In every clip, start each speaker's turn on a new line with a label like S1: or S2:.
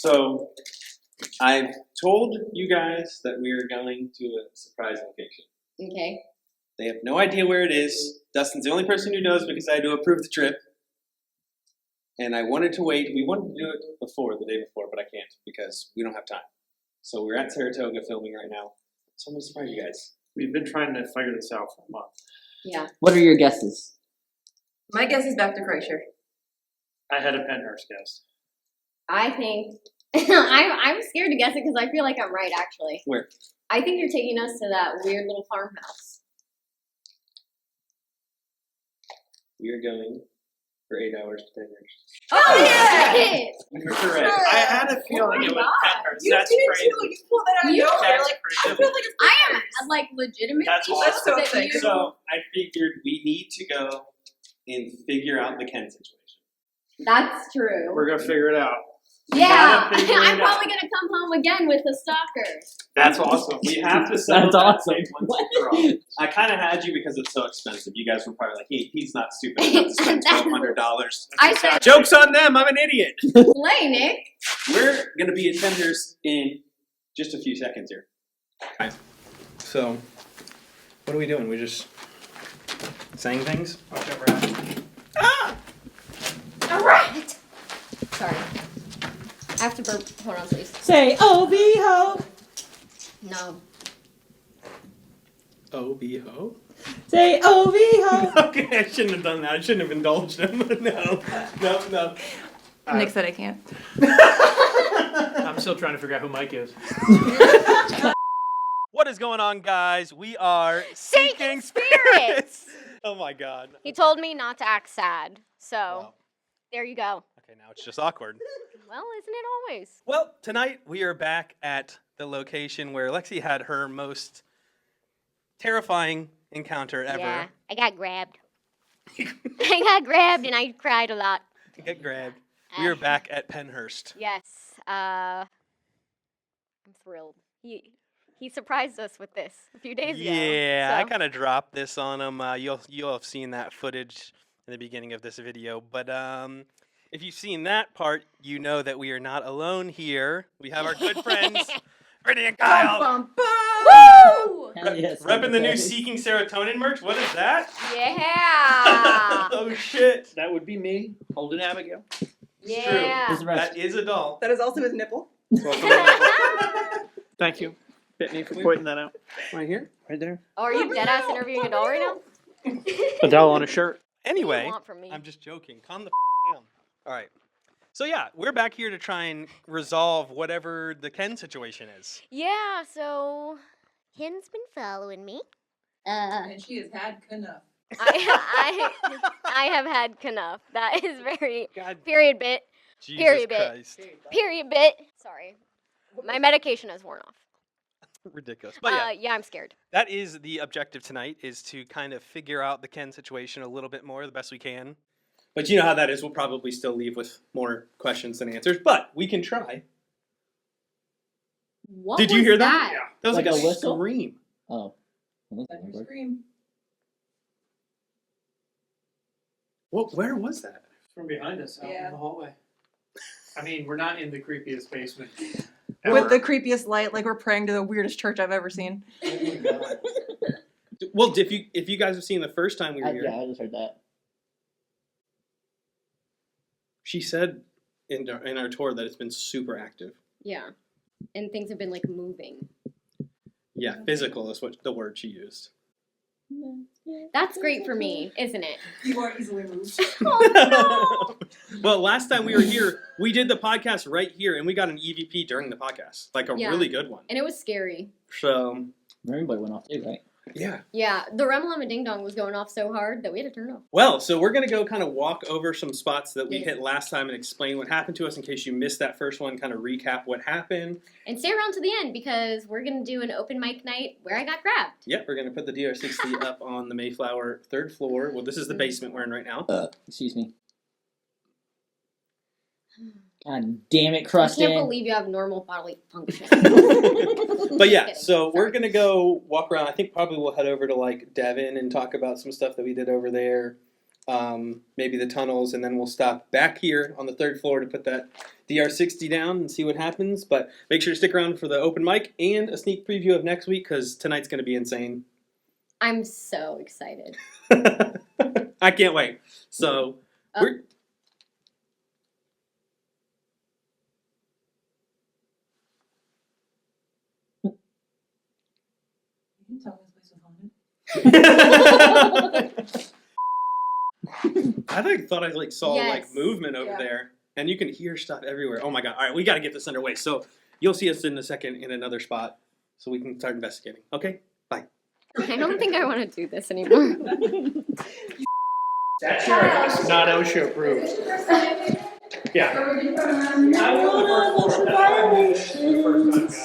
S1: So, I've told you guys that we are going to a surprise location.
S2: Okay.
S1: They have no idea where it is. Dustin's the only person who knows because I had to approve the trip. And I wanted to wait. We wanted to do it the day before, but I can't because we don't have time. So we're at Saratoga filming right now. So I'm going to surprise you guys.
S3: We've been trying to figure this out for a month.
S2: Yeah.
S4: What are your guesses?
S5: My guess is back to Quaker.
S3: I had a Pennhurst guess.
S2: I think I'm scared to guess it because I feel like I'm right actually.
S1: Where?
S2: I think you're taking us to that weird little farmhouse.
S1: We are going for 8 hours to Pennhurst.
S2: Oh yeah!
S1: You're correct.
S3: I had a feeling it was Pennhurst.
S5: You
S3: That's
S5: did
S3: crazy.
S5: too. You pulled that out of
S2: You-
S5: nowhere.
S3: That's
S5: Like, I
S3: crazy.
S5: feel like it's
S2: I am
S5: Pennhurst.
S2: like legitimately
S3: That's
S2: shocked
S5: so
S2: that
S5: exciting.
S2: you.
S1: So I figured we need to go and figure out the Ken situation.
S2: That's true.
S3: We're going to figure it out.
S2: Yeah,
S3: gotta figure it
S2: I'm
S3: out.
S2: probably gonna come home again with a stalker.
S3: That's awesome.
S1: We have to settle
S4: That's
S1: that
S4: awesome.
S1: thing once and for all. I kind of had you because it's so expensive. You guys were probably like, he's not stupid enough to spend $1,200.
S2: I said,
S1: Joke's on them. I'm an idiot.
S2: play, Nick.
S1: We're gonna be at Pennhurst in just a few seconds here. Okay. So, what are we doing? We're just saying things.
S3: Watch out, Brad.
S2: A rat. Sorry. I have to burp. Hold on, please.
S4: Say O-B-Ho.
S2: No.
S1: Oh, be ho.
S4: Say O-B-Ho.
S1: Okay, I shouldn't have done that. I shouldn't have indulged him. No.
S5: Nick said I can't.
S3: I'm still trying to figure out who Mike is.
S1: What is going on, guys? We are
S6: Seeking spirits.
S1: Oh my god.
S6: He told me not to act sad, so
S1: Wow.
S6: there you go.
S1: Okay, now it's just awkward.
S6: Well, isn't it always?
S1: Well, tonight we are back at the location where Lexi had her most terrifying encounter ever.
S6: Yeah, I got grabbed. I got grabbed and I cried a lot.
S1: Get grabbed. We are back at Pennhurst.
S6: Yes, I'm thrilled. He surprised us with this a few days ago.
S1: Yeah, I
S6: so-
S1: kind of dropped this on him. You'll have seen that footage in the beginning of this video, but if you've seen that part, you know that we are not alone here. We have our good friends, Brittany and Kyle,
S5: Bum, bum.
S6: Woo!
S4: Hell yes,
S1: repping the new
S4: okay.
S1: Seeking Serotonin merch. What is that?
S6: Yeah.
S1: Oh shit!
S3: That would be me, holding Abigail.
S1: It's true.
S6: Yeah.
S4: Who's the rest?
S1: That is a doll.
S5: That is also his nipple.
S3: Thank you, Brittany, for pointing that out.
S1: Right here.
S3: Right there.
S6: Oh, are you dead ass interviewing a doll right now?
S3: A doll on a shirt.
S6: What do you
S1: Anyway,
S6: want from me?
S1: I'm just joking. Calm the down. All right. So yeah, we're back here to try and resolve whatever the Ken situation is.
S6: Yeah, so Ken's been following me.
S5: And she has had enough.
S6: I have had enough. That is very
S1: God,
S6: period bit.
S1: Jesus
S6: Period bit.
S1: Christ,
S6: Period bit. Sorry. My medication has worn off.
S1: ridiculous. But yeah,
S6: Yeah, I'm scared.
S1: that is the objective tonight: is to kind of figure out the Ken situation a little bit more, the best we can. But you know how that is. We'll probably still leave with more questions than answers, but we can try.
S2: What
S1: Did you
S2: was
S1: hear that?
S2: that?
S1: That was
S4: Like
S1: like
S4: a
S1: a
S4: whistle?
S1: scream.
S4: Oh. Well,
S5: That's
S4: that's
S5: your
S4: weird.
S5: scream.
S1: What? Where was that?
S3: From behind us, out
S5: Yeah.
S3: in the hallway. I mean, we're not in the creepiest basement.
S5: With the creepiest light, like we're praying to the weirdest church I've ever seen.
S1: Well, if you guys have seen the first time we were here,
S4: Yeah, I just heard that.
S1: she said in our tour that it's been super active.
S2: Yeah. And things have been like moving.
S1: Yeah, physical is what the word she used.
S2: That's great for me, isn't it?
S5: You are easily moved.
S2: Oh
S1: Well, last time we were here, we did the podcast right here, and we got an EVP during the podcast, like a
S2: Yeah.
S1: really good one.
S2: And it was scary.
S1: So,
S4: Everybody went off too, right?
S1: yeah.
S2: Yeah, the Remelama Ding Dong was going off so hard that we had to turn it off.
S1: Well, so we're going to go kind of walk over some spots that we
S2: Yes.
S1: hit last time and explain what happened to us in case you missed that first one, kind of recap what happened.
S2: And stay around to the end because we're going to do an open mic night where I got grabbed.
S1: Yep, we're going to put the DR60 up on the Mayflower 3rd floor. Well, this is the basement we're in right now.
S4: Excuse me. God damn it,
S2: I
S4: Crusty.
S2: can't believe you have normal bodily function.
S1: But yeah,
S2: Just
S1: so
S2: kidding.
S1: we're
S2: Sorry.
S1: gonna go walk around. I think probably we'll head over to like Devon and talk about some stuff that we did over there. maybe the tunnels, and then we'll stop back here on the 3rd floor to put that DR60 down and see what happens. But make sure to stick around for the open mic and a sneak preview of next week, because tonight's going to be insane.
S2: I'm so excited.
S1: I can't wait. So we're... I thought I saw
S2: Yes.
S1: movement over there, and you can hear stuff everywhere. Oh my god! All right, we got to get this underway. So you'll see us in a second in another spot, so we can start investigating. Okay, bye.
S2: I don't think I want to do this anymore.
S3: That chair is not OSHA approved. Yeah.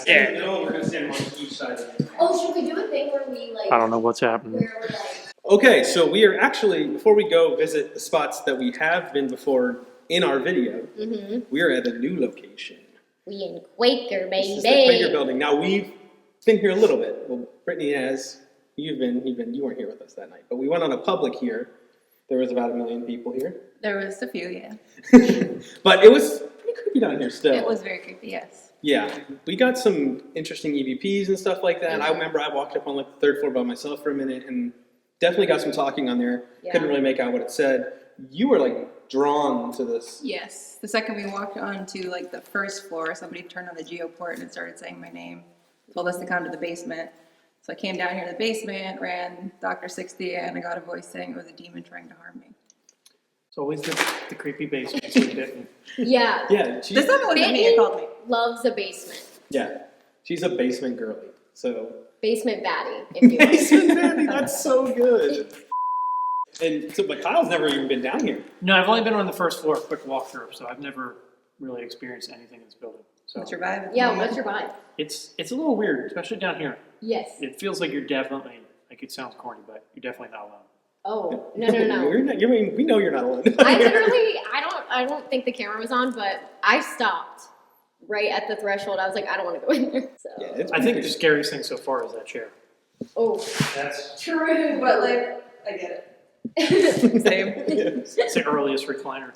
S3: Yeah.
S1: No, we're gonna stand on each side of it.
S2: Oh, should we do a thing where we like?
S3: I don't know what's happening.
S2: Where we're like.
S1: Okay, so we are actually, before we go visit the spots that we have been before in our video, we are at a new location.
S2: We in Quaker, baby.
S1: This is the Quaker building. Now, we've been here a little bit. Well, Brittany has. You weren't here with us that night. But we went on a public here. There was about 1 million people here.
S5: There was a few, yeah.
S1: But it was pretty creepy down here still.
S5: It was very creepy, yes.
S1: Yeah, we got some interesting EVPs and stuff like that. I remember I walked up on like the 3rd floor by myself for a minute and definitely got some talking on there.
S2: Yeah.
S1: Couldn't really make out what it said. You were like drawn to this.
S5: Yes. The second we walked on to like the 1st floor, somebody turned on the geoport and it started saying my name. Told us to come to the basement. So I came down here to the basement, ran Dr. 60, and I got a voice saying it was a demon trying to harm me.
S3: It's always the creepy basement. So we didn't.
S2: Yeah.
S1: Yeah,
S5: This time it wasn't me, it called me.
S2: Loves a basement.
S1: yeah, she's a basement girly. So
S2: Basement baddie, if you will.
S1: basement Mandy, that's so good. And so, but Kyle's never even been down here.
S3: No, I've only been on the 1st floor, quick walkthrough, so I've never really experienced anything in this building. So
S5: What's your vibe?
S2: Yeah, what's your vibe?
S3: it's a little weird, especially down here.
S2: Yes.
S3: It feels like you're definitely, like it sounds corny, but you're definitely not alone.
S2: Oh, no.
S1: You're not, we know you're not alone.
S2: I don't think the camera was on, but I stopped right at the threshold. I was like, I don't want to go in there. So.
S1: Yeah, it's
S3: I think the scariest thing so far is that chair.
S2: Oh,
S3: That's
S5: True, but like, I get it. Same.
S3: it's the earliest recliner.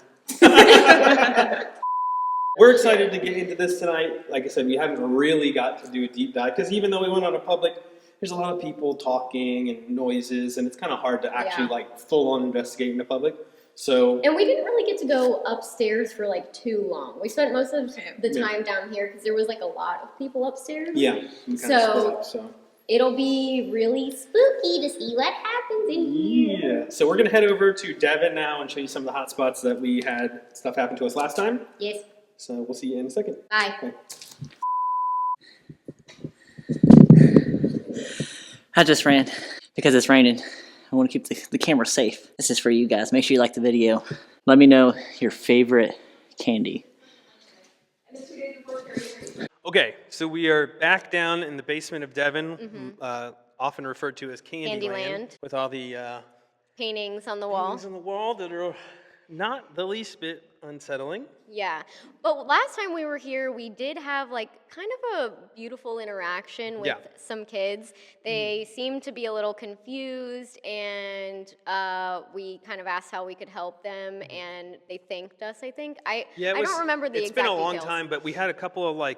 S1: We're excited to get into this tonight. Like I said, we haven't really got to do a deep dive because even though we went on a public, there's a lot of people talking and noises, and it's kind of hard to actually like full on investigate in the public. So
S2: and we didn't really get to go upstairs for like too long. We spent most of the time down here because there was like a lot of people upstairs.
S1: yeah, we kind of split up, so
S2: it'll be really spooky to see what happens in here.
S1: yeah. So we're gonna head over to Devon now and show you some of the hot spots that we had stuff happen to us last time.
S2: Yes.
S1: So we'll see you in a second.
S2: Bye.
S1: Okay.
S4: I just ran because it's raining. I want to keep the camera safe. This is for you guys. Make sure you like the video. Let me know your favorite candy.
S1: Okay, so we are back down in the basement of Devon, often referred to as Candyland,
S6: Candyland.
S1: with all the
S6: Paintings on the wall.
S1: things on the wall that are not the least bit unsettling.
S6: Yeah. But last time we were here, we did have like kind of a beautiful interaction with some kids. They seemed to be a little confused, and we kind of asked how we could help them, and they thanked us, I think. I don't remember the exact details.
S1: It's been a long time, but we had a couple of I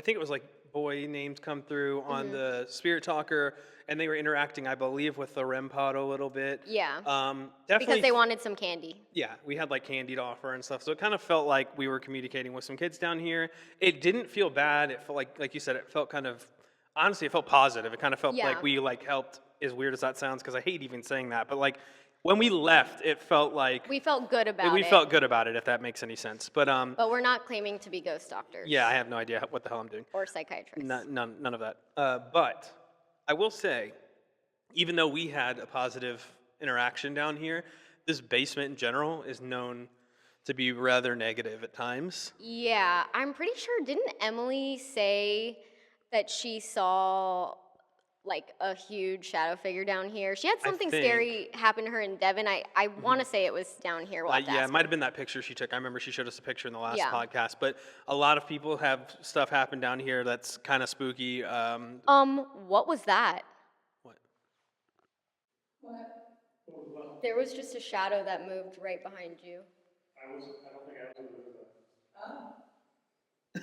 S1: think it was like boy names come through on the Spirit Talker, and they were interacting, I believe, with the REM pod a little bit.
S6: Yeah.
S1: Definitely.
S6: Because they wanted some candy.
S1: Yeah, we had like candy to offer and stuff, so it kind of felt like we were communicating with some kids down here. It didn't feel bad. It felt like you said, it felt kind of, honestly, it felt positive. It kind of felt like we helped, as weird as that sounds, because I hate even saying that, but like when we left, it felt like
S6: We felt good about it.
S1: we felt good about it, if that makes any sense. But
S6: But we're not claiming to be ghost doctors.
S1: yeah, I have no idea what the hell I'm doing.
S6: Or psychiatrists.
S1: None of that. But I will say, even though we had a positive interaction down here, this basement in general is known to be rather negative at times.
S6: Yeah, I'm pretty sure, didn't Emily say that she saw like a huge shadow figure down here? She had something scary happen to her in Devon. I want to say it was down here. We'll have to
S1: Yeah,
S6: ask
S1: it might
S6: her.
S1: have been that picture she took. I remember she showed us a picture in the last
S6: Yeah.
S1: podcast. But a lot of people have stuff happen down here that's kind of spooky.
S6: What was that?
S1: What?
S5: What?
S2: There was just a shadow that moved right behind you.
S3: I don't think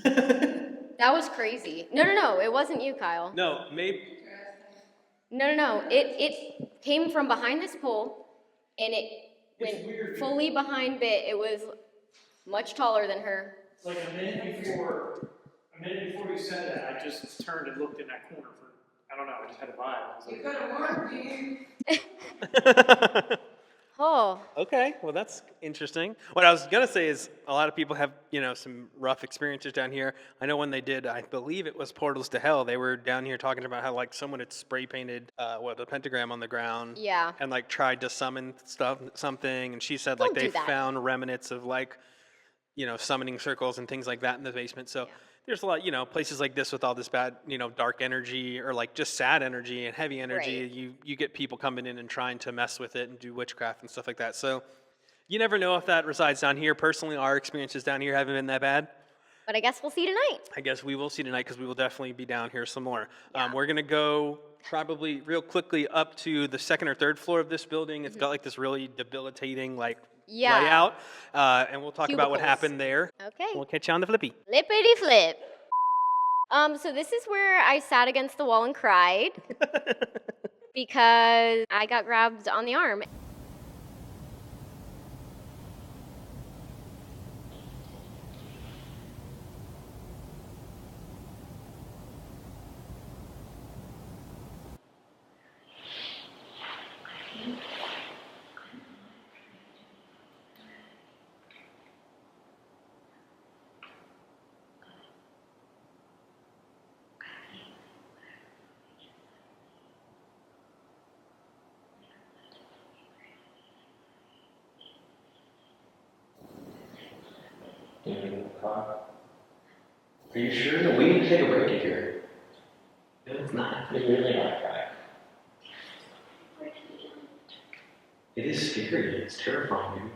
S3: I was
S2: That was crazy. No, it wasn't you, Kyle.
S1: No, maybe.
S2: No. It came from behind this pole, and it went fully behind Bit. It was much taller than her.
S3: Like a minute before you said that, I just turned and looked in that corner for, I don't know, I just had a vibe. I was
S5: You
S3: like,
S5: could have warned me.
S2: Oh,
S1: Okay, well that's interesting. What I was gonna say is a lot of people have, some rough experiences down here. I know when they did, I believe it was Portals to Hell, they were down here talking about how like someone had spray painted the pentagram on the ground.
S2: yeah.
S1: And like tried to summon something, and she said
S2: Don't
S1: like they
S2: do that.
S1: found remnants of like, summoning circles and things like that in the basement. So there's a lot, places like this with all this bad, dark energy or like just sad energy and heavy energy.
S2: Right.
S1: You get people coming in and trying to mess with it and do witchcraft and stuff like that. So you never know if that resides down here. Personally, our experiences down here haven't been that bad.
S2: But I guess we'll see tonight.
S1: I guess we will see tonight because we will definitely be down here some more.
S2: Yeah.
S1: We're going to go probably real quickly up to the second or third floor of this building. It's got like this really debilitating
S2: Yeah.
S1: layout. And we'll talk about what
S2: Cubicles.
S1: happened there.
S2: Okay.
S1: We'll catch you on the flippy.
S2: Flippity flip. So this is where I sat against the wall and cried because I got grabbed on the arm.
S7: Are you sure? We need to take a break here. No, it's not. It's really not crying. It is scary. It's terrifying.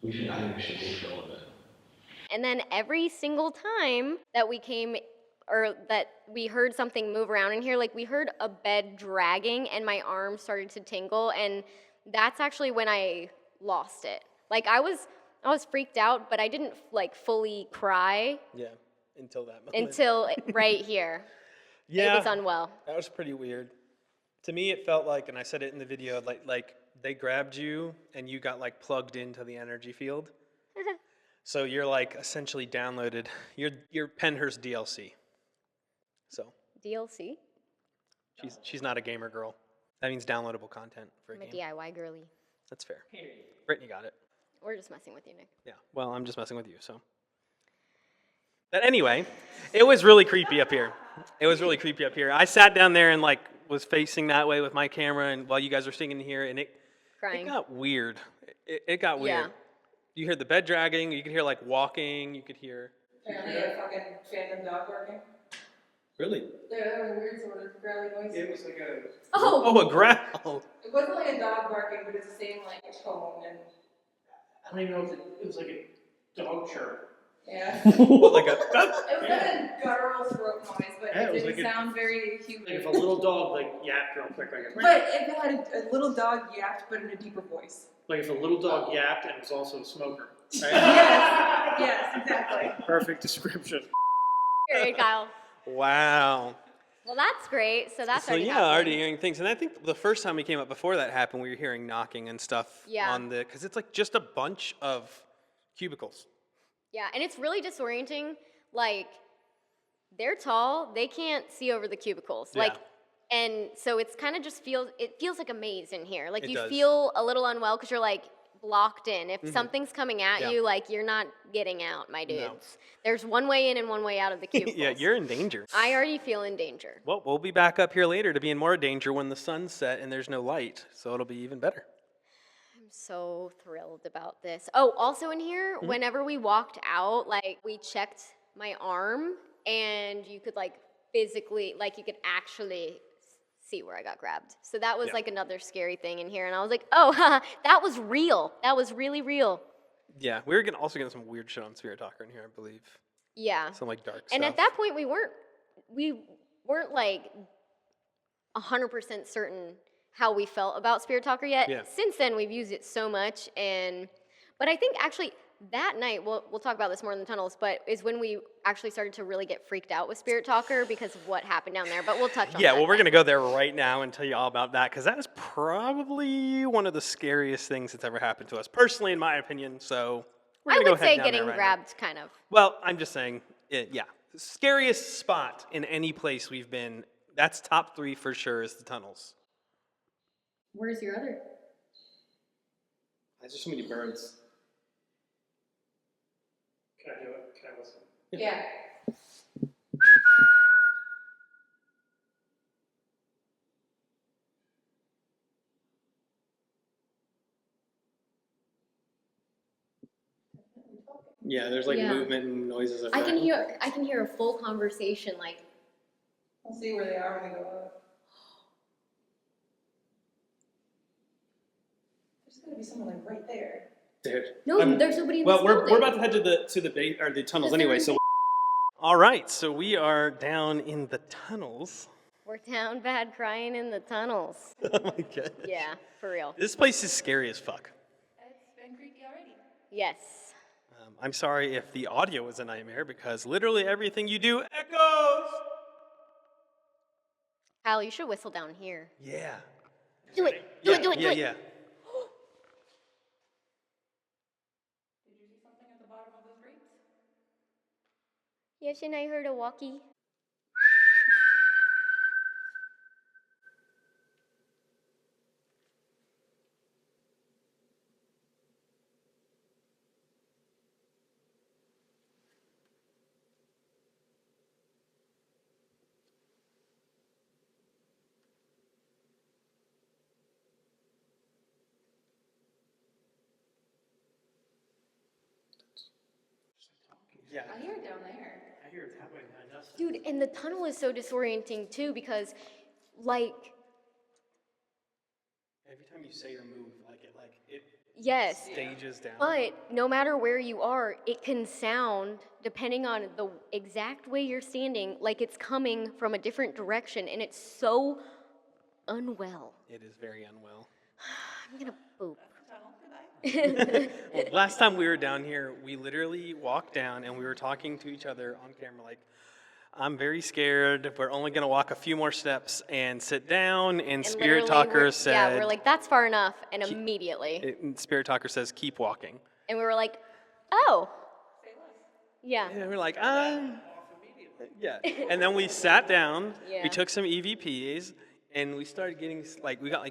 S7: I think we should leave for a little bit.
S2: And then every single time that we came or that we heard something move around in here, like we heard a bed dragging and my arm started to tingle, and that's actually when I lost it. Like I was freaked out, but I didn't like fully cry
S1: Yeah, until that moment.
S2: until right here.
S1: Yeah,
S2: It was unwell.
S1: that was pretty weird. To me, it felt like, and I said it in the video, like they grabbed you and you got like plugged into the energy field. So you're like essentially downloaded. You're Pennhurst DLC. So
S2: DLC?
S1: she's not a gamer girl. That means downloadable content for a
S2: I'm a
S1: game.
S2: DIY girly.
S1: That's fair. Brittany got it.
S2: We're just messing with you, Nick.
S1: Yeah. Well, I'm just messing with you. So. But anyway, it was really creepy up here. I sat down there and like was facing that way with my camera, and while you guys were singing here, and it
S2: Crying.
S1: got weird. It got weird.
S2: Yeah.
S1: You hear the bed dragging. You could hear like walking. You could hear.
S5: Apparently a fucking phantom dog barking.
S1: Really?
S5: There was a weird sort of growly noise.
S3: it was like a,
S2: Oh!
S1: Oh, a growl.
S5: It wasn't like a dog barking, but it's the same like tone and
S3: I don't even know if it was like a dog chirp.
S5: yeah.
S1: What, like a?
S5: It was like a guttural throat noise, but
S3: Yeah, it
S5: it
S3: was
S5: didn't
S3: like a-
S5: sound very
S3: Like
S5: human.
S3: if a little dog like yapped real quick, like
S5: But if it had a little dog yapped, but in a deeper voice.
S3: like if a little dog yapped and was also a smoker. Right?
S5: Yes, exactly.
S3: Perfect description.
S2: Here, Kyle.
S1: Wow.
S2: Well, that's great. So that's
S1: So
S2: already
S1: yeah,
S2: happened.
S1: already hearing things, and I think the first time we came up before that happened, we were hearing knocking and stuff
S2: Yeah.
S1: on the, because it's like just a bunch of cubicles.
S2: Yeah, and it's really disorienting. Like, they're tall, they can't see over the cubicles.
S1: Yeah.
S2: Like, and so it's kind of just feels like a maze in here. Like
S1: It
S2: you
S1: does.
S2: feel a little unwell because you're like blocked in. If something's coming at
S1: Yeah.
S2: you, like you're not getting out, my dudes.
S1: No.
S2: There's one way in and one way out of the cubicles.
S1: Yeah, you're in danger.
S2: I already feel in danger.
S1: Well, we'll be back up here later to be in more danger when the sun's set and there's no light, so it'll be even better.
S2: I'm so thrilled about this. Oh, also in here, whenever we walked out, like we checked my arm and you could like physically, like you could actually see where I got grabbed. So that was like another scary thing in here. And I was like, oh, haha, that was real. That was really real.
S1: Yeah, we were also getting some weird shit on Spirit Talker in here, I believe.
S2: Yeah.
S1: Some like dark
S2: And
S1: stuff.
S2: at that point, we weren't like 100% certain how we felt about Spirit Talker yet.
S1: Yeah.
S2: Since then, we've used it so much, but I think actually that night, we'll talk about this more in the tunnels, but is when we actually started to really get freaked out with Spirit Talker because of what happened down there. But we'll touch on that.
S1: Yeah, well, we're going to go there right now and tell you all about that, because that is probably one of the scariest things that's ever happened to us, personally, in my opinion. So we're
S2: I
S1: going to go
S2: would
S1: ahead
S2: say
S1: down there
S2: getting
S1: right
S2: grabbed, kind of.
S1: now. Well, I'm just saying, yeah. The scariest spot in any place we've been, that's top 3 for sure, is the tunnels.
S2: Where's your other?
S1: There's just so many birds.
S3: Can I do it? Can I listen?
S5: Yeah.
S1: Yeah, there's like movement and noises.
S2: I can hear a full conversation, like.
S5: We'll see where they are when we go up. There's gotta be someone like right there.
S1: Dude.
S2: No, there's nobody in this
S1: Well,
S2: building.
S1: we're about to head to the tunnels anyway. So. All right, so we are down in the tunnels.
S2: We're down bad crying in the tunnels.
S1: Oh my god.
S2: Yeah, for real.
S1: This place is scary as fuck.
S5: It's been creepy already.
S2: Yes.
S1: I'm sorry if the audio is a nightmare, because literally everything you do echoes.
S2: Kyle, you should whistle down here.
S1: Yeah.
S2: Do it. Do
S1: Yeah,
S2: it. Do it.
S1: yeah,
S2: do it.
S1: yeah.
S5: Did you see something at the bottom of those grates?
S2: Yes, and I heard a walkie.
S1: Yeah.
S5: I hear it down there.
S3: I hear it that way behind us.
S2: Dude, and the tunnel is so disorienting too because, like,
S1: Every time you say or move, it
S2: yes,
S1: stages down.
S2: but no matter where you are, it can sound, depending on the exact way you're standing, like it's coming from a different direction, and it's so unwell.
S1: It is very unwell.
S2: I'm gonna poop.
S1: Well, last time we were down here, we literally walked down and we were talking to each other on camera like, I'm very scared. We're only going to walk a few more steps and sit down. And Spirit
S2: literally
S1: Talker said...
S2: Yeah, we're like, that's far enough, and immediately.
S1: Spirit Talker says, keep walking.
S2: And we were like, oh. Yeah.
S1: And we're like, yeah. And then we sat down,
S2: Yeah.
S1: we took some EVPs, and we started getting, we got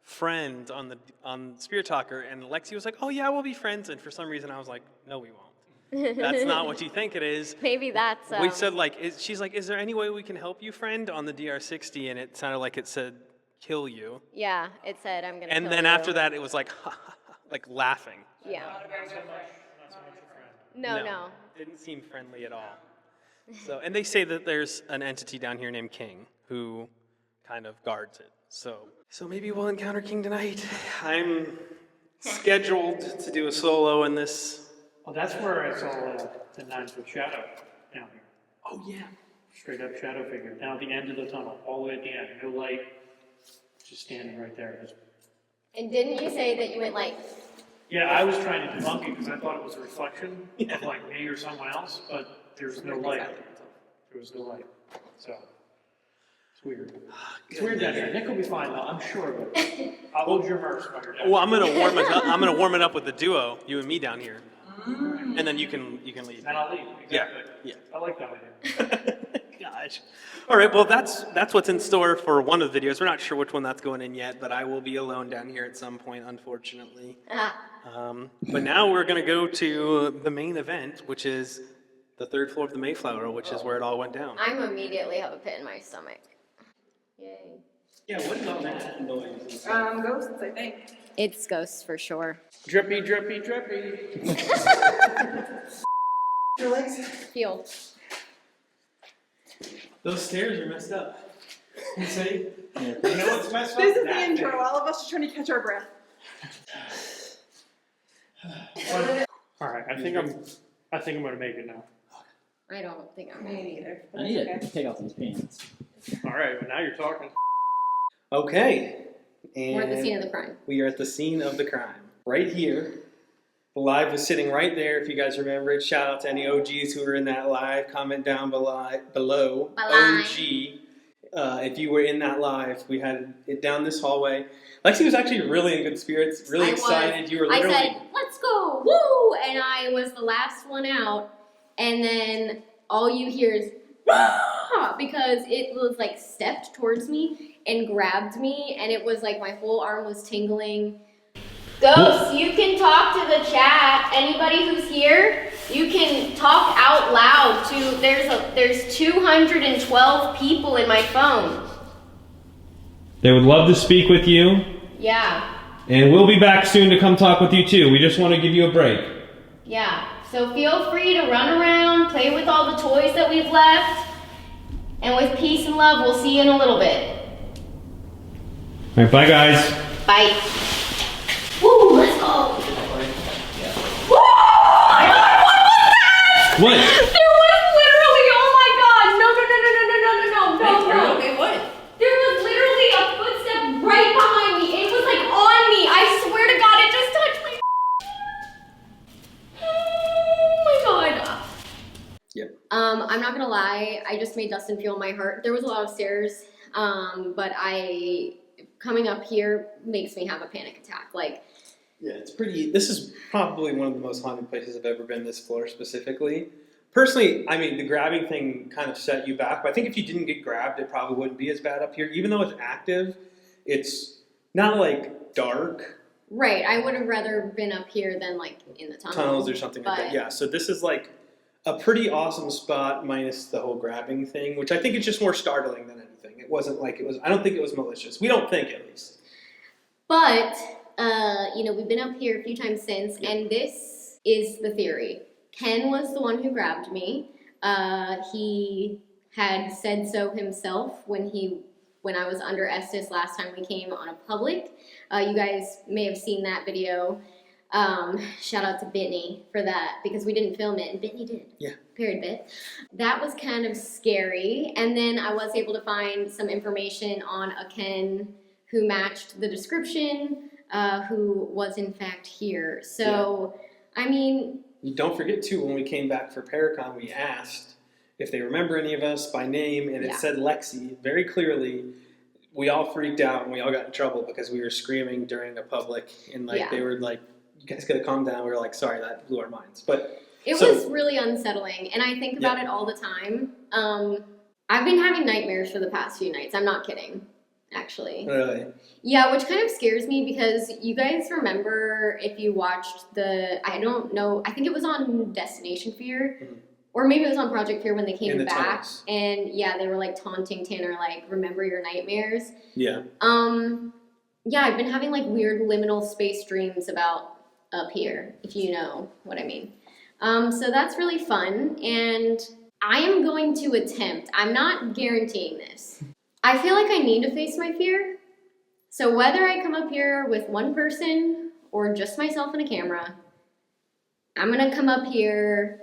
S1: friends on Spirit Talker, and Lexi was like, oh yeah, we'll be friends. And for some reason I was like, no, we won't. That's not what you think it is.
S2: Maybe that's...
S1: We said she's like, is there any way we can help you, friend, on the DR60? And it sounded like it said, kill you.
S2: Yeah, it said, I'm gonna
S1: And
S2: kill
S1: then
S2: you.
S1: after that, it was like, ha, ha, ha, like laughing.
S2: Yeah.
S3: Not so much a friend.
S2: No.
S1: Didn't seem friendly at all. So, and they say that there's an entity down here named King who kind of guards it. So maybe we'll encounter King tonight. I'm scheduled to do a solo in this.
S3: Well, that's where I saw the 9-foot shadow down here.
S1: Oh yeah.
S3: Straight up shadow figure down at the end of the tunnel, all the way at the end. No light, just standing right there. Just...
S2: And didn't you say that you went like...
S3: Yeah, I was trying to debunk it because I thought it was a reflection of like me or someone else, but there's no light. There was no light. So it's weird. It's weird down here. Nick will be fine though, I'm sure of it. I'll hold your mercy while you're down.
S1: Well, I'm gonna warm it up. I'm gonna warm it up with the duo, you and me down here, and then you can leave.
S3: And I'll leave.
S1: Yeah,
S3: Exactly.
S1: yeah.
S3: I like that idea.
S1: Gosh. All right. Well, that's what's in store for one of the videos. We're not sure which one that's going in yet, but I will be alone down here at some point, unfortunately. But now we're gonna go to the main event, which is the 3rd floor of the Mayflower, which is where it all went down.
S2: I'm immediately have a pit in my stomach. Yay.
S1: Yeah. What is all that noise?
S5: Ghosts, I think.
S2: It's ghosts for sure.
S3: Drippy, drippy, drippy.
S1: Your legs?
S2: Feel.
S1: Those stairs are messed up. See?
S3: You know what's messed up?
S5: This is the
S3: That
S5: intro.
S3: thing.
S5: All of us are trying to catch our breath.
S3: All right, I think I'm gonna make it now.
S2: I don't think I'm.
S5: Me neither.
S4: I need to take off these pants.
S3: All right, well now you're talking.
S1: Okay. And
S2: We're at the scene of the crime.
S1: we are at the scene of the crime. Right here. The live was sitting right there, if you guys remember it. Shout out to any OGs who were in that live. Comment down below. OG. If you were in that live, we had it down this hallway. Lexi was actually really in good spirits, really excited. You were literally.
S2: I said, let's go, woo! And I was the last one out. And then all you hear is, "Ah!" because it was like stepped towards me and grabbed me. And it was like my whole arm was tingling. Ghosts, you can talk to the chat. Anybody who's here, you can talk out loud to, there's 212 people in my phone.
S1: They would love to speak with you.
S2: Yeah,
S1: And we'll be back soon to come talk with you too. We just want to give you a break.
S2: yeah. So feel free to run around, play with all the toys that we've left. And with peace and love, we'll see you in a little bit.
S1: All right, bye guys.
S2: Bye. Woo, let's go. Woo! My God, what was that?
S1: What?
S2: There was literally, oh my God, no.
S5: Okay, what?
S2: There was literally a footstep right behind me. It was like on me. I swear to God, it just touched my. Oh my God.
S1: Yep.
S2: I'm not gonna lie. I just made Dustin feel my heart. There was a lot of stairs, but coming up here makes me have a panic attack. Like.
S1: Yeah, it's pretty. This is probably one of the most haunted places I've ever been. This floor specifically. Personally, I mean, the grabbing thing kind of set you back. But I think if you didn't get grabbed, it probably wouldn't be as bad up here. Even though it's active, it's not like dark.
S2: Right, I would have rather been up here than like in the
S1: Tunnels or something like that. Yeah, so this is like a pretty awesome spot minus the whole grabbing thing, which I think is just more startling than anything. It wasn't like it was. I don't think it was malicious. We don't think, at least.
S2: But we've been up here a few times since, and this is the theory. Ken was the one who grabbed me. He had said so himself when I was under Estes last time we came on a public. You guys may have seen that video. Shout out to Bitney for that, because we didn't film it, and Bitney did.
S1: Yeah.
S2: Period bit. That was kind of scary. And then I was able to find some information on a Ken who matched the description, who was in fact here. So, I mean...
S1: Don't forget too, when we came back for Paracon, we asked if they remember any of us by name, and it said Lexi very clearly. We all freaked out and we all got in trouble because we were screaming during a public, and they were like, "You guys gotta calm down." We were like, "Sorry, that blew our minds." But
S2: it was really unsettling, and I think about it all the time. I've been having nightmares for the past few nights. I'm not kidding, actually.
S1: Really?
S2: Yeah, which kind of scares me because you guys remember if you watched I don't know, I think it was on Destination Fear, or maybe it was on Project Fear when they came back.
S1: Tunnels.
S2: And yeah, they were like taunting Tanner, like, remember your nightmares.
S1: Yeah.
S2: Yeah, I've been having like weird liminal space dreams about up here, if you know what I mean. So that's really fun, and I am going to attempt, I'm not guaranteeing this. I feel like I need to face my fear. So whether I come up here with one person or just myself and a camera, I'm gonna come up here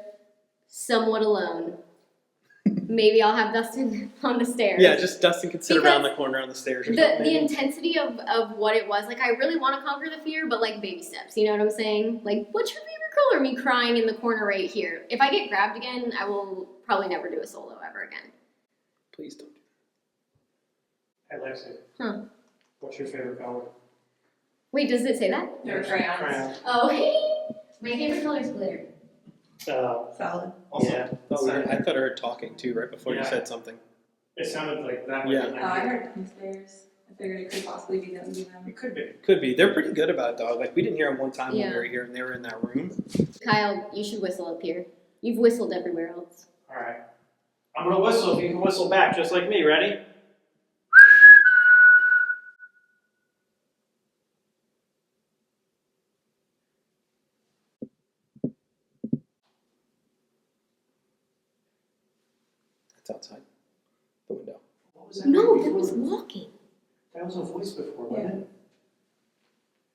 S2: somewhat alone. Maybe I'll have Dustin on the stairs.
S1: Yeah, just Dustin can sit around the corner on the stairs or something.
S2: The intensity of what it was, like, I really want to conquer the fear, but like baby steps, you know what I'm saying? Like, what's your favorite color? Me crying in the corner right here. If I get grabbed again, I will probably never do a solo ever again.
S1: Please don't.
S3: Hey, Lexi.
S2: Huh.
S3: What's your favorite color?
S2: Wait, does it say that?
S5: They're crayons.
S2: Oh, hey! My favorite color is glitter.
S5: Solid.
S1: Also,
S3: Yeah.
S1: I thought I heard talking too right before you said something.
S3: It sounded like that.
S1: Yeah.
S5: Oh, I heard it from stairs. I figured it could possibly be them.
S3: It could be.
S1: Could be. They're pretty good about it, dog. Like, we didn't hear them one time when
S2: Yeah.
S1: we were here and they were in that room.
S2: Kyle, you should whistle up here. You've whistled everywhere else.
S3: All right. I'm gonna whistle if you can whistle back, just like me. Ready?
S1: It's outside the window.
S3: What was that?
S6: No, there was walking.
S3: That was a voice before, wasn't it?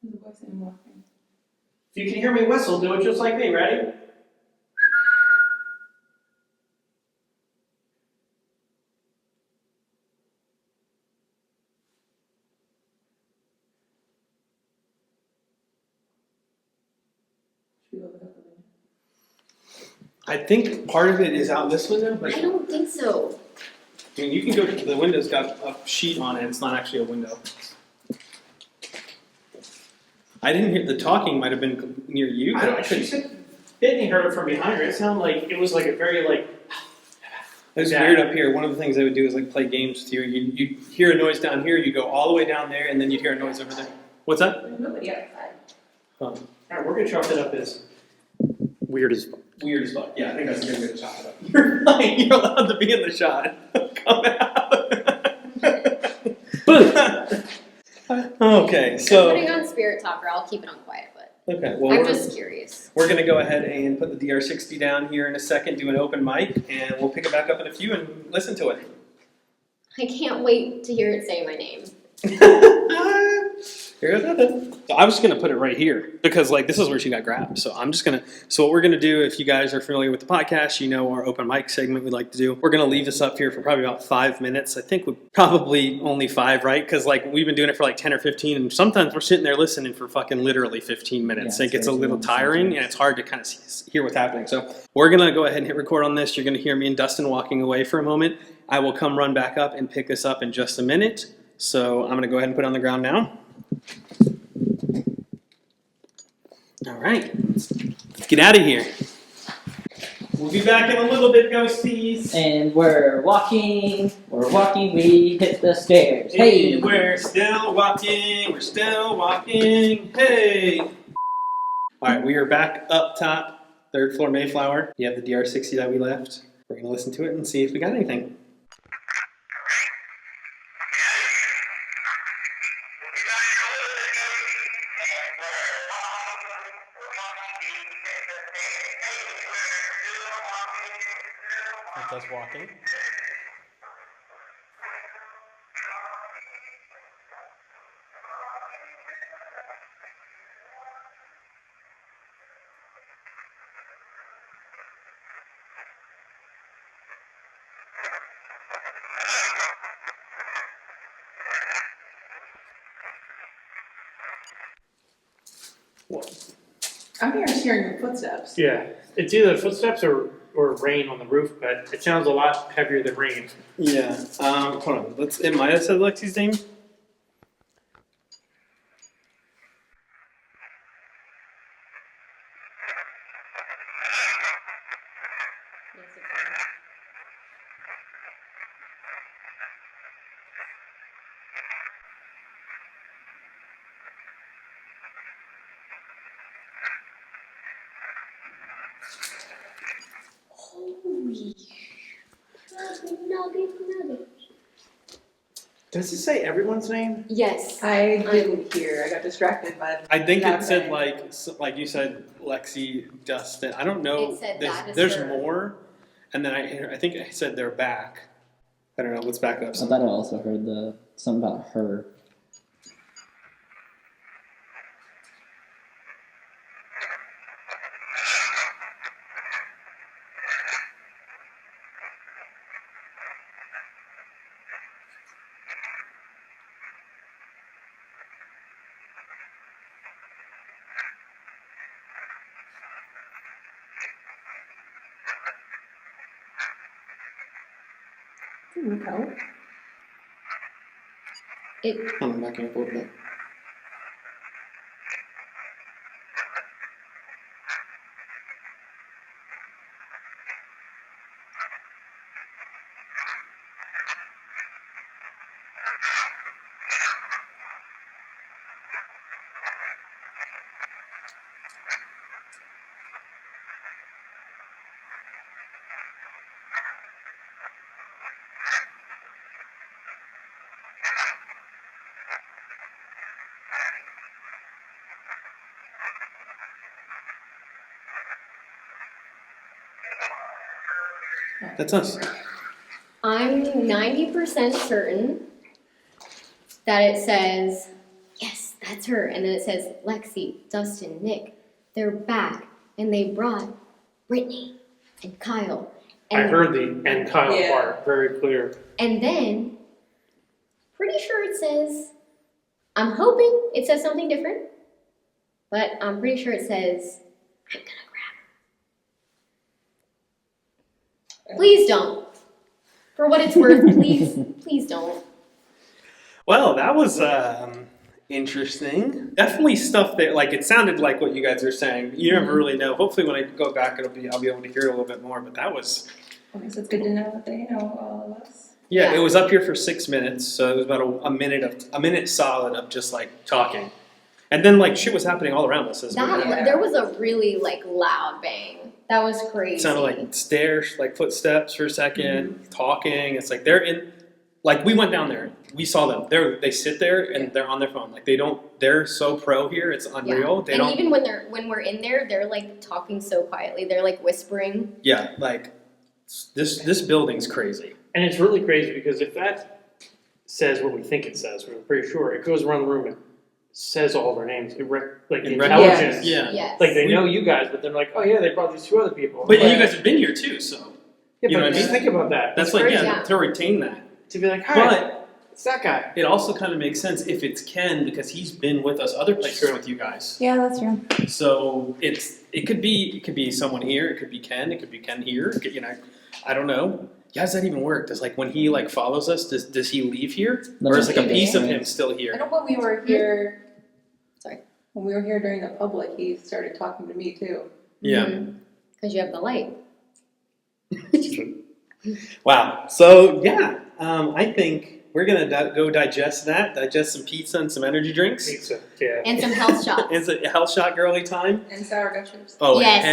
S5: There's a voice in walking.
S3: If you can hear me whistle, do it just like me. Ready?
S5: Should we look up the window?
S1: I think part of it is out this window, but
S6: I don't think so.
S1: I mean, you can go to the window's got a sheet on it. It's not actually a window. I didn't hear the talking. Might have been near you.
S3: I
S1: But I
S3: don't. She
S1: couldn't.
S3: said Whitney heard it from behind her. It sounded like it was like a very like.
S1: It was weird up here. One of the things they would do is like play games with you. You hear a noise down here, you go all the way down there, and then you'd hear a noise over there. What's that?
S5: There's nobody outside.
S1: Huh.
S3: All right, we're gonna chalk that up as weird as fuck.
S1: Weird as fuck. Yeah, I think that's a good way to chalk it up. You're fine. You're allowed to be in the shot. Come out. Okay,
S6: I'm
S1: so
S6: putting on Spirit Talker. I'll keep it on quiet, but
S1: okay. Well,
S6: I'm
S1: we're
S6: just curious.
S1: we're gonna go ahead and put the DR60 down here in a second. Do an open mic, and we'll pick it back up in a few and listen to it.
S6: I can't wait to hear it say my name.
S1: So I was just gonna put it right here because like this is where she got grabbed. So I'm just gonna. So what we're gonna do, if you guys are familiar with the podcast, you know our open mic segment we like to do. We're gonna leave this up here for probably about 5 minutes. I think we probably only 5, right? Because like we've been doing it for like 10 or 15, and sometimes we're sitting there listening for fucking literally 15 minutes.
S4: Yeah,
S1: It gets a
S4: it's
S1: little
S4: very
S1: tiring, and it's hard to kind of hear what's happening. So we're gonna go ahead and hit record on this. You're gonna hear me and Dustin walking away for a moment. I will come run back up and pick this up in just a minute. So I'm gonna go ahead and put it on the ground now. All right, let's get out of here. We'll be back in a little bit, ghosties.
S4: And we're walking, we hit the stairs. Hey!
S1: We're still walking, hey. All right, we are back up top, 3rd floor Mayflower. You have the DR60 that we left. We're gonna listen to it and see if we got anything. That's us walking.
S5: I'm hearing footsteps.
S3: Yeah, it's either footsteps or rain on the roof, but it sounds a lot heavier than rain.
S1: Yeah. Hold on. It might have said Lexi's name.
S6: Holy nugget.
S3: Does it say everyone's name?
S6: Yes.
S5: I didn't hear. I got distracted by
S1: I think
S5: loud
S1: it said
S5: bang.
S1: like you said Lexi, Dustin. I don't know.
S6: It said
S1: there's
S6: that is
S1: there's
S6: her.
S1: more, and then I think I said they're back. I don't know. Let's back up.
S4: I thought I also heard something about her.
S5: Look out.
S1: I'm backing up a little bit. That's us.
S2: I'm 90% certain that it says, yes, that's her. And then it says, Lexi, Dustin, Nick, they're back. And they brought Brittany and Kyle.
S3: I
S2: And,
S3: heard the and Kyle part very clear.
S2: and then, pretty sure it says, I'm hoping it says something different, but I'm pretty sure it says, I'm gonna grab her. Please don't. For what it's worth, please don't.
S1: Well, that was interesting. Definitely stuff that, like, it sounded like what you guys are saying. You never really know. Hopefully, when I go back, I'll be able to hear it a little bit more. But that was.
S5: I guess it's good to know that they know all of us.
S1: Yeah, it was up here for 6 minutes, so it was about a minute solid of just like talking, and then like shit was happening all around us as well.
S2: There was a really like loud bang. That was crazy.
S1: It sounded like stairs, like footsteps for a second, talking. It's like they're in. Like we went down there, we saw them. They sit there and they're on their phone. Like they don't. They're so pro here. It's unreal. They don't.
S2: Even when we're in there, they're like talking so quietly. They're like whispering.
S1: Yeah, like this building's crazy.
S3: And it's really crazy because if that says what we think it says, we're pretty sure, it goes around the room and says all their names. Like the intelligence.
S1: Yeah.
S2: Yes.
S3: Like they know you guys, but they're like, oh yeah, they brought these 2 other people.
S1: But you guys have been here too, so.
S3: Yeah,
S1: you know
S3: but
S1: what I
S3: just
S1: mean?
S3: think about that.
S1: That's
S3: It's
S1: like,
S3: crazy.
S1: yeah, to retain that.
S3: To be like, hi,
S1: But
S3: it's that guy.
S1: it also kind of makes sense if it's Ken because he's been with us other places with you guys.
S5: Yeah, that's true.
S1: So it could be someone here. It could be Ken. It could be Ken here. It could, I don't know. How does that even work? Does like when he like follows us, does he leave here, or is like a piece of him still
S5: I
S1: here?
S5: know when we were here.
S2: Sorry.
S5: When we were here during the public, he started talking to me too.
S1: Yeah.
S2: Because you have the light.
S1: Wow. So yeah, I think we're gonna go digest some pizza and some energy drinks.
S3: Pizza, yeah.
S2: And some health shots.
S1: It's a health shot girly time.
S5: And sour gushers.
S1: Oh
S2: yes.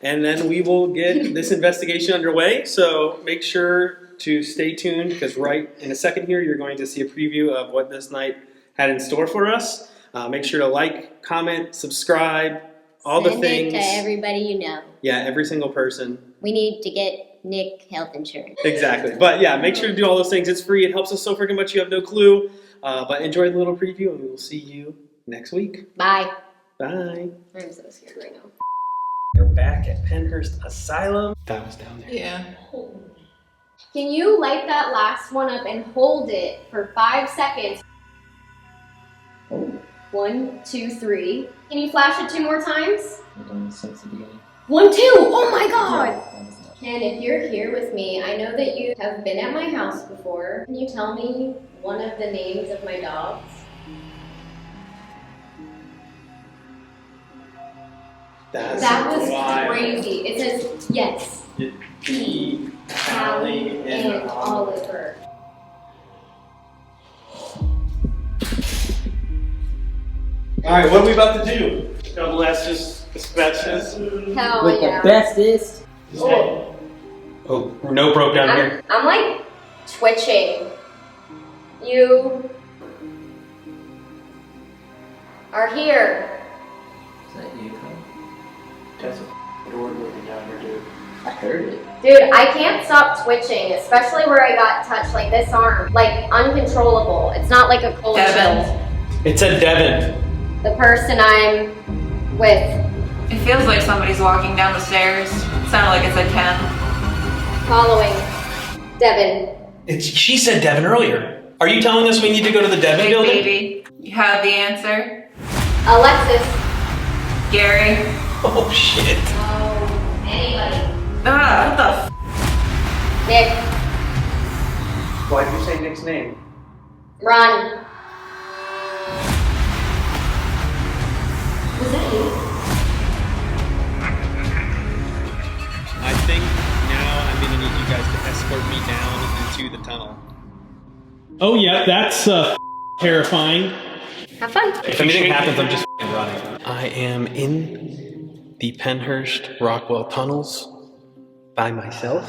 S1: And then we will get this investigation underway. So make sure to stay tuned because right in a second here, you're going to see a preview of what this night had in store for us. Make sure to like, comment, subscribe, all
S2: Send
S1: the things.
S2: it to everybody you know.
S1: Yeah, every single person.
S2: We need to get Nick health insurance.
S1: Exactly. But yeah, make sure to do all those things. It's free. It helps us so freaking much. You have no clue. But enjoy the little preview, and we will see you next week.
S2: Bye.
S1: Bye.
S2: I'm so scared right now.
S1: We're back at Pennhurst Asylum. That was down there.
S5: Yeah.
S2: Can you light that last one up and hold it for 5 seconds? 1, 2, 3. Can you flash it 2 more times?
S7: I've done this since the beginning.
S2: 1, 2. Oh my God. Ken, if you're here with me, I know that you have been at my house before. Can you tell me one of the names of my dogs? That was crazy. It says yes.
S1: Pete, Callie,
S2: and Oliver.
S1: Alright, what are we about to do?
S3: Double S's, asbestos.
S2: Hell
S4: With
S2: yeah.
S4: the bestest.
S2: Oh,
S1: Oh, no broke down here.
S2: I'm like twitching. You are here.
S7: Is that you, Kyle?
S3: That's a door moving down here, dude.
S7: I heard it.
S2: Dude, I can't stop twitching, especially where I got touched, like this arm, like uncontrollable. It's not like a cold
S5: Devon.
S2: chill.
S1: It said Devon.
S2: The person I'm with,
S5: It feels like somebody's walking down the stairs. It sounded like it said Ken.
S2: following Devon.
S1: She said Devon earlier. Are you telling us we need to go to the Devon building?
S5: Baby. You have the answer.
S2: Alexis.
S5: Gary.
S1: Oh shit.
S2: Oh, anybody.
S5: Ah, what the
S2: Nick.
S3: Why'd you say Nick's name?
S2: Run. Was that you?
S1: I think now I'm gonna need you guys to escort me down into the tunnel. Oh yeah, that's terrifying.
S2: Have fun.
S1: If anything happens, I'm just running. I am in the Pennhurst Rockwell tunnels by myself.